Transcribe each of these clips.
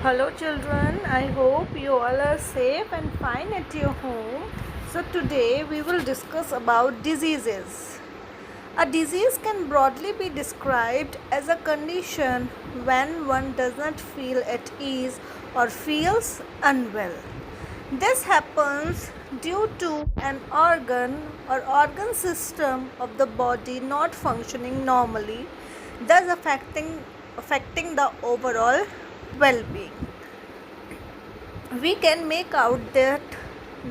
Hello children, I hope you all are safe and fine at your home. So today we will discuss about diseases. A disease can broadly be described as a condition when one does not feel at ease or feels unwell. This happens due to an organ or organ system of the body not functioning normally, thus affecting the overall well-being. We can make out that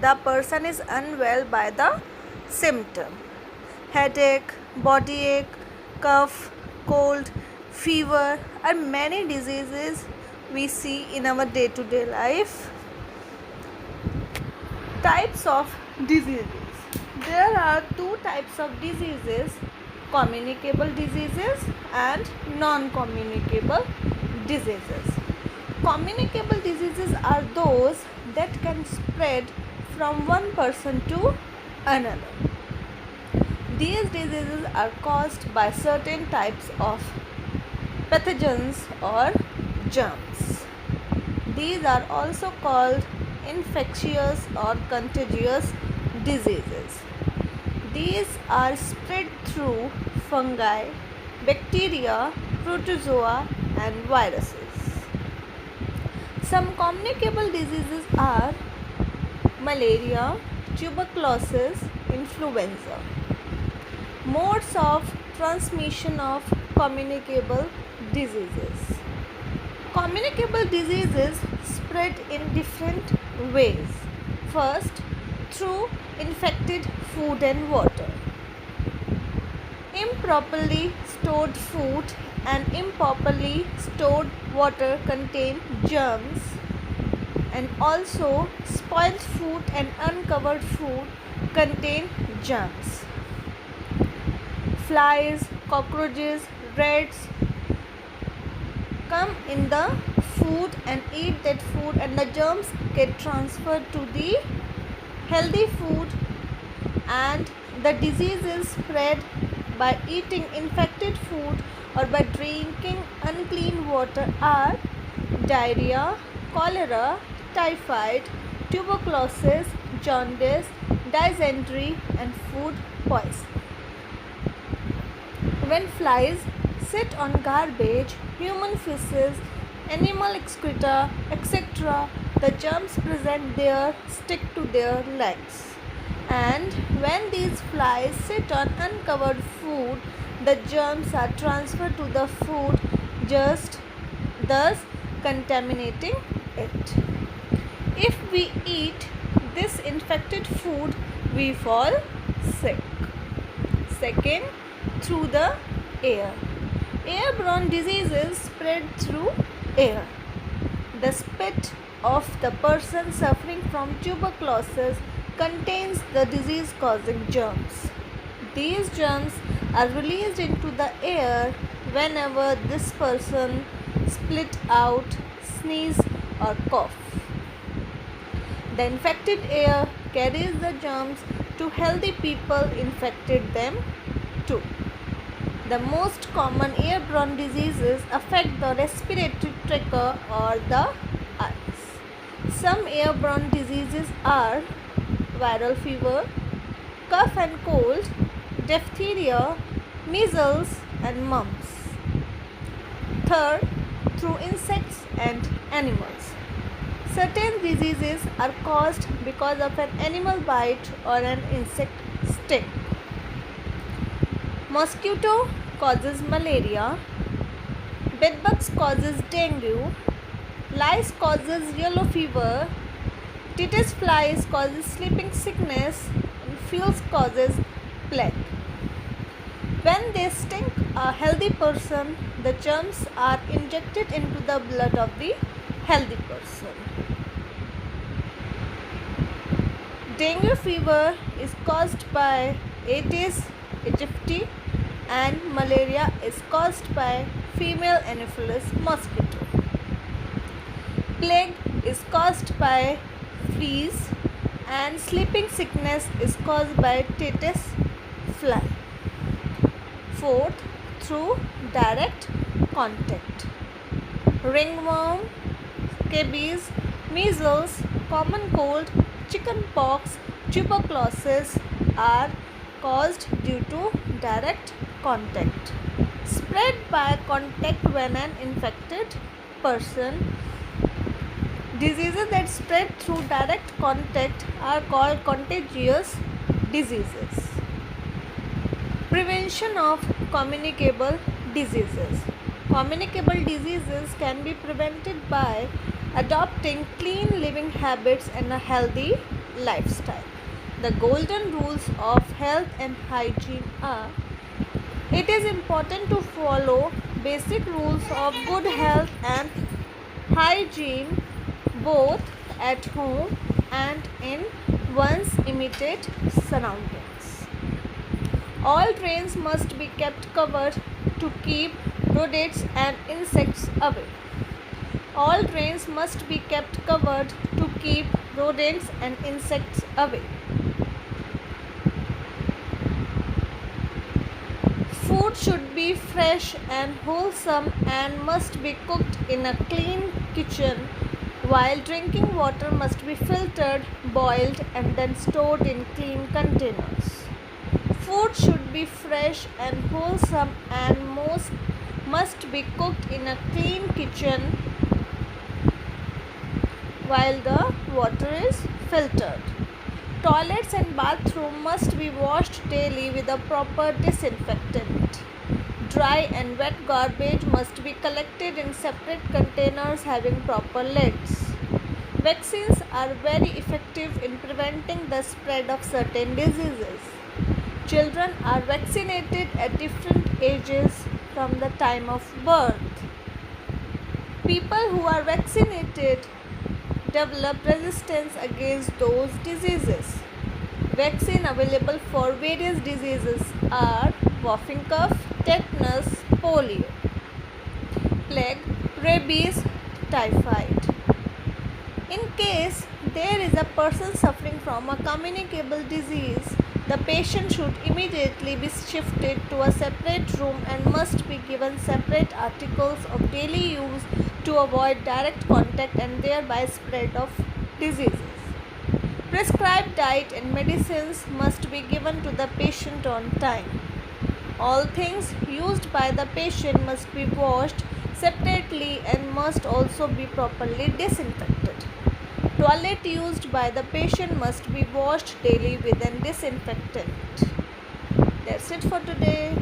the person is unwell by the symptom: headache, body ache, cough, cold, fever are many diseases we see in our day-to-day life. Types of diseases. There are two types of diseases: communicable diseases and non-communicable diseases. Communicable diseases are those that can spread from one person to another. These diseases are caused by certain types of pathogens or germs. These are also called infectious or contagious diseases. These are spread through fungi, bacteria, protozoa, and viruses. Some communicable diseases are malaria, tuberculosis, influenza. Modes of transmission of communicable diseases. Communicable diseases spread in different ways. First, through infected food and water. Improperly stored food and improperly stored water contain germs, and also spoiled food and uncovered food contain germs. Flies, cockroaches, rats come in the food and eat that food, and the germs get transferred to the healthy food, and the diseases spread by eating infected food or by drinking unclean water are diarrhea, cholera, typhoid, tuberculosis, jaundice, dysentery, and food poisoning. When flies sit on garbage, human feces, animal excreta, etc., the germs present there stick to their legs. And when these flies sit on uncovered food, the germs are transferred to the food, just thus contaminating it. If we eat this infected food, we fall sick. Second, through the air. Airborne diseases spread through air. The spit of the person suffering from tuberculosis contains the disease causing germs. These germs are released into the air whenever this person spit out, sneeze, or cough. The infected air carries the germs to healthy people infected them too. The most common airborne diseases affect the respiratory tract or the eyes. Some airborne diseases are viral fever, cough and cold, diphtheria, measles, and mumps. Third, through insects and animals. Certain diseases are caused because of an animal bite or an insect sting. Mosquito causes malaria, bedbugs causes dengue, lice causes yellow fever, Titus flies causes sleeping sickness, and fleas causes plague. When they sting a healthy person, the germs are injected into the blood of the healthy person. Dengue fever is caused by Aedes aegypti, and malaria is caused by female Anopheles mosquito. Plague is caused by fleas, and sleeping sickness is caused by Titus fly. Fourth, through direct contact. Ringworm, scabies, measles, common cold, chickenpox, tuberculosis are caused due to direct contact. Spread by contact when an infected person. Diseases that spread through direct contact are called contagious diseases. Prevention of communicable diseases. Communicable diseases can be prevented by adopting clean living habits and a healthy lifestyle. The golden rules of health and hygiene are: it is important to follow basic rules of good health and hygiene both at home and in one's immediate surroundings. All drains must be kept covered to keep rodents and insects away. All drains must be kept covered to keep rodents and insects away. Food should be fresh and wholesome and must be cooked in a clean kitchen, while drinking water must be filtered, boiled, and then stored in clean containers. Food should be fresh and wholesome and must be cooked in a clean kitchen while the water is filtered. Toilets and bathrooms must be washed daily with a proper disinfectant. Dry and wet garbage must be collected in separate containers having proper lids. Vaccines are very effective in preventing the spread of certain diseases. Children are vaccinated at different ages from the time of birth. People who are vaccinated develop resistance against those diseases. Vaccines available for various diseases are whooping cough, tetanus, polio, plague, rabies, typhoid. In case there is a person suffering from a communicable disease, the patient should immediately be shifted to a separate room and must be given separate articles of daily use to avoid direct contact and thereby spread of diseases. Prescribed diet and medicines must be given to the patient on time. All things used by the patient must be washed separately and must also be properly disinfected. Toilet used by the patient must be washed daily with a disinfectant. That's it for today.